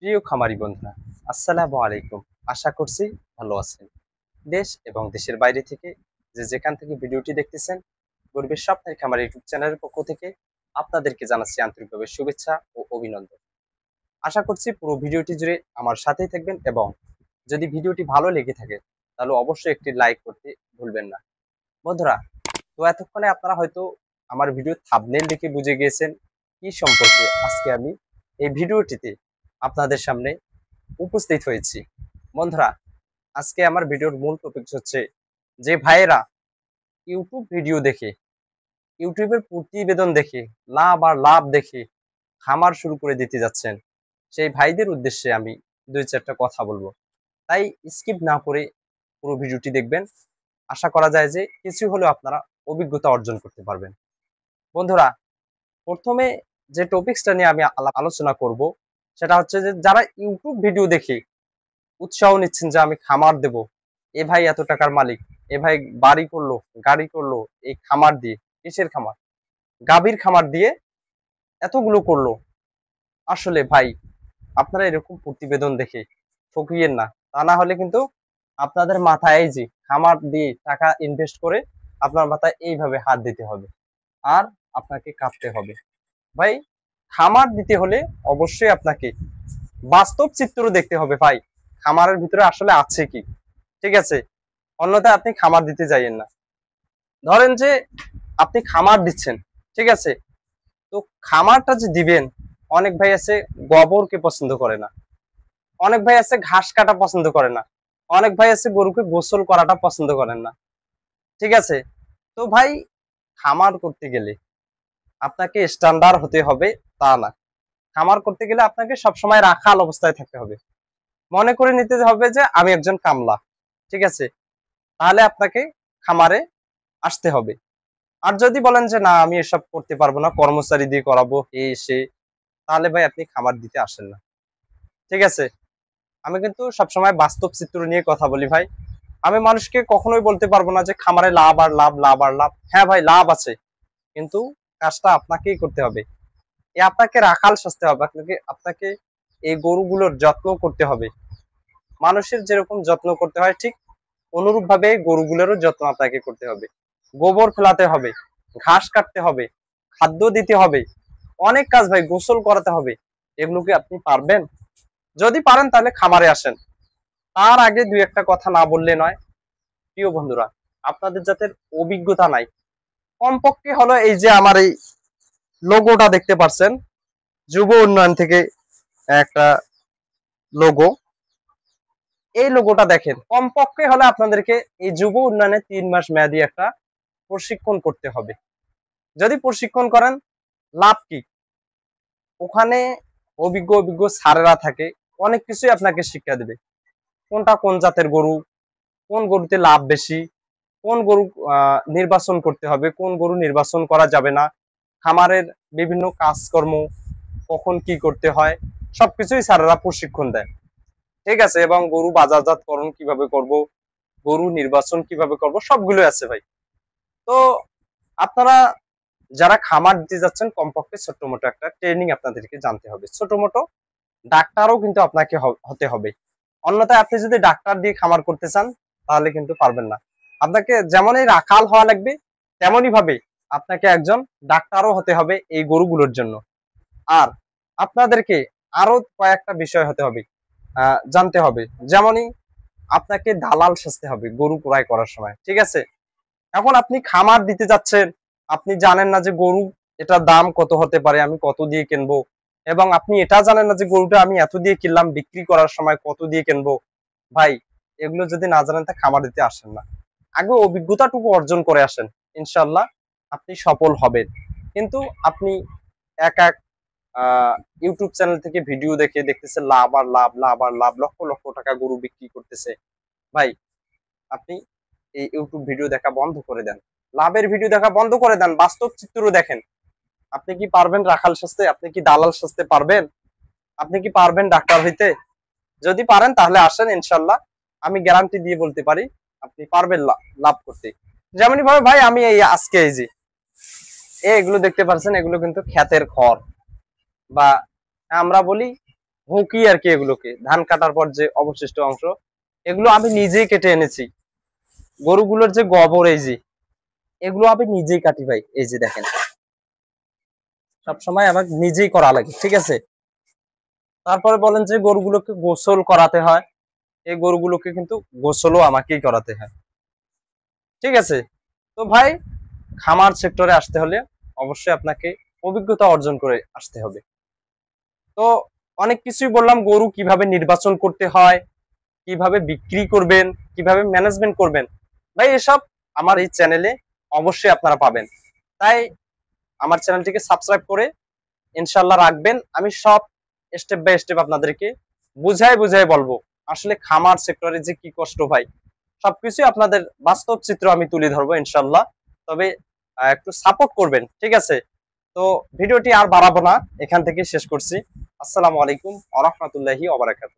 প্রিয় খামারি বন্ধুরা, আসসালামু আলাইকুম। আশা করছি ভালো আছেন। দেশ এবং দেশের বাইরে থেকে যে যেখান থেকে ভিডিওটি দেখতেছেন, গরিবের স্বপ্নের খামার ইউটিউব চ্যানেলের পক্ষ থেকে আপনাদেরকে জানাচ্ছি আন্তরিকভাবে শুভেচ্ছা ও অভিনন্দন। আশা করছি পুরো ভিডিওটি জুড়ে আমার সাথেই থাকবেন এবং যদি ভিডিওটি ভালো লেগে থাকে তাহলে অবশ্যই একটি লাইক করতে ভুলবেন না। বন্ধুরা, তো এতক্ষণে আপনারা হয়তো আমার ভিডিও থাম্বনেল দেখে বুঝে গিয়েছেন কি সম্পর্কে আজকে আমি এই ভিডিওটিতে আপনাদের সামনে উপস্থিত হয়েছি। বন্ধুরা, আজকে আমার ভিডিওর মূল টপিক হচ্ছে যে ভাইয়েরা ইউটিউব ভিডিও দেখে, ইউটিউবের প্রতিবেদন দেখে, লাভ আর লাভ দেখে খামার শুরু করে দিতে যাচ্ছেন, সেই ভাইদের উদ্দেশ্যে আমি দুই চারটা কথা বলবো। তাই স্কিপ না করে পুরো ভিডিওটি দেখবেন। আশা করা যায় যে কিছু হলেও আপনারা অভিজ্ঞতা অর্জন করতে পারবেন। বন্ধুরা, প্রথমে যে টপিকসটা নিয়ে আমি আলোচনা করব সেটা হচ্ছে যে যারা ইউটিউব ভিডিও দেখে উৎসাহ নিচ্ছেন যে আমি খামার দেব, এ ভাই এত টাকার মালিক, এ ভাই বাড়ি করলো, গাড়ি করলো এই খামার দিয়ে। কিসের খামার? গাভীর খামার দিয়ে এতগুলো করলো। আসলে ভাই, আপনারা এরকম প্রতিবেদন দেখে ঠকিয়েন না। তা না হলে কিন্তু আপনাদের মাথায় এই যে খামার দিয়ে টাকা ইনভেস্ট করে আপনার মাথায় এইভাবে হাত দিতে হবে আর আপনাকে কাঁপতে হবে। ভাই, খামার দিতে হলে অবশ্যই আপনাকে বাস্তব চিত্র দেখতে হবে ভাই, খামারের ভিতরে আসলে আছে কি। ঠিক আছে? অন্যথায় আপনি খামার দিতে যাইয়েন না। ধরেন যে আপনি খামার দিচ্ছেন, ঠিক আছে? তো খামারটা যে দিবেন, অনেক ভাই আছে গোবরকে পছন্দ করে না, অনেক ভাই আছে ঘাস কাটা পছন্দ করে না, অনেক ভাই আছে গরুকে গোসল করাটা পছন্দ করেন না। ঠিক আছে? তো ভাই, খামার করতে গেলে আপনাকে স্ট্যান্ডার্ড হতে হবে তা না। খামার করতে গেলে আপনাকে সবসময় রাখাল অবস্থায় থাকতে হবে। মনে করে নিতে হবে যে আমি একজন কামলা। ঠিক আছে? তাহলে আপনাকে খামারে আসতে হবে। আর যদি বলেন যে না আমি এসব করতে পারবো না, কর্মচারী দিয়ে করাবো এই সে, তাহলে ভাই আপনি খামার দিতে আসেন না। ঠিক আছে? আমি কিন্তু সবসময় বাস্তব চিত্র নিয়ে কথা বলি ভাই। আমি মানুষকে কখনোই বলতে পারবো না যে খামারে লাভ আর লাভ, লাভ আর লাভ। হ্যাঁ ভাই, লাভ আছে, কিন্তু কাজটা আপনাকেই করতে হবে। আপনাকে রাখাল সাজতে হবে, আপনাকে আপনাকে এই গরুগুলোর যত্ন করতে হবে। মানুষের যেরকম যত্ন করতে হয় ঠিক অনুরূপ ভাবে গরুগুলোরও যত্ন আপনাকে করতে হবে। গোবর ফেলাতে হবে, ঘাস কাটতে হবে, খাদ্য দিতে হবে, অনেক কাজ ভাই, গোসল করাতে হবে। এগুলো কি আপনি পারবেন? যদি পারেন তাহলে খামারে আসেন। তার আগে দুই একটা কথা না বললে নয়। প্রিয় বন্ধুরা, আপনাদের যাদের অভিজ্ঞতা নাই, কমপক্ষে হলো এই যে আমার এই লোগোটা দেখতে পাচ্ছেন, যুব উন্নয়ন থেকে একটা লোগো, এই লোগোটা দেখেন। কমপক্ষে হলে আপনাদেরকে এই যুব উন্নয়নে 3 মাস মেয়াদী একটা প্রশিক্ষণ করতে হবে। যদি প্রশিক্ষণ করেন, লাভ কি? ওখানে অভিজ্ঞ অভিজ্ঞ স্যারেরা থাকে, অনেক কিছুই আপনাকে শিক্ষা দেবে। কোনটা কোন জাতের গরু, কোন গরুতে লাভ বেশি, কোন গরু নির্বাচন করতে হবে, কোন গরু নির্বাচন করা যাবে না, খামারের বিভিন্ন কাজকর্ম কখন কি করতে হয়, সবকিছুই স্যারেরা প্রশিক্ষণ দেয়। ঠিক আছে? এবং গরু বাজারজাতকরণ কিভাবে করব, গরু নির্বাচন কিভাবে করব, সবগুলো আছে ভাই। তো আপনারা যারা খামার দিতে যাচ্ছেন, কমপক্ষে ছোট মোটো একটা ট্রেনিং আপনাদেরকে জানতে হবে। ছোট মোটো ডাক্তারও কিন্তু আপনাকে হতে হবে। অন্যথায় আপনি যদি ডাক্তার দিয়ে খামার করতে চান তাহলে কিন্তু পারবেন না। আপনাকে যেমনই রাখাল হওয়া লাগবে, তেমনই ভাবে আপনাকে একজন ডাক্তারও হতে হবে এই গরুগুলোর জন্য। আর আপনাদেরকে আরো কয়েকটা বিষয় হতে হবে, জানতে হবে। যেমনই আপনাকে দালাল সাজতে হবে গরু ক্রয় করার সময়। ঠিক আছে? এখন আপনি খামার দিতে যাচ্ছেন, আপনি জানেন না যে গরু এটার দাম কত হতে পারে, আমি কত দিয়ে কিনবো, এবং আপনি এটা জানেন না যে গরুটা আমি এত দিয়ে কিনলাম, বিক্রি করার সময় কত দিয়ে কিনবো। ভাই, এগুলো যদি না জানেন তা খামার দিতে আসেন না। আগে অভিজ্ঞতাটুকু অর্জন করে আসেন, ইনশাল্লাহ আপনি সফল হবেন। কিন্তু আপনি এক এক ইউটিউব চ্যানেল থেকে ভিডিও দেখে দেখতেছে লাভ আর লাভ, লাভ আর লাভ, লক্ষ লক্ষ টাকা গরু বিক্রি করতেছে। ভাই, আপনি এই ইউটিউব ভিডিও দেখা বন্ধ করে দেন, লাভের ভিডিও দেখা বন্ধ করে দেন, বাস্তব চিত্র দেখেন। আপনি কি পারবেন রাখাল সাজতে? আপনি কি দালাল সাজতে পারবেন? আপনি কি পারবেন ডাক্তার হইতে? যদি পারেন তাহলে আসেন, ইনশাল্লাহ আমি গ্যারান্টি দিয়ে বলতে পারি আপনি পারবেন লাভ করতে। যেমনই ভাবে ভাই, আমি এই আজকে এই যে এগুলো দেখতে পাচ্ছেন, এগুলো কিন্তু ক্ষেতের খড়, বা আমরা বলি হুঁকি আর কি, এগুলোকে ধান কাটার পর যে অবশিষ্ট অংশ, এগুলো আমি নিজেই কেটে এনেছি। গরুগুলোর যে গোবর, এই যে এগুলো আমি নিজেই কাটি ভাই। এই যে দেখেন, সবসময় আমার নিজেই করা লাগে, ঠিক আছে। তারপরে বলেন যে গরুগুলোকে গোসল করাতে হয়, এই গরুগুলোকে কিন্তু গোসলও আমাকেই করাতে হয়, ঠিক আছে। তো ভাই, খামার সেক্টরে আসতে হলে অবশ্যই আপনাকে অভিজ্ঞতা অর্জন করে আসতে হবে। তো অনেক কিছুই বললাম, গরু কিভাবে নির্বাচন করতে হয়, কিভাবে বিক্রি করবেন, কিভাবে ম্যানেজমেন্ট করবেন, ভাই এসব আমার এই চ্যানেলে অবশ্যই আপনারা পাবেন। তাই আমার চ্যানেলটিকে সাবস্ক্রাইব করে ইনশাল্লাহ রাখবেন। আমি সব স্টেপ বাই স্টেপ আপনাদেরকে বুঝাই বুঝাই বলবো, আসলে খামার সেক্টরে যে কি কষ্ট ভাই, সবকিছুই আপনাদের বাস্তব চিত্র আমি তুলে ধরবো ইনশাল্লাহ। তবে একটু সাপোর্ট করবেন, ঠিক আছে। তো ভিডিওটি আর বাড়াবো না, এখান থেকে শেষ করছি। আসসালামু আলাইকুম ওয়া রাহমাতুল্লাহি ওয়া বারাকাতুহু।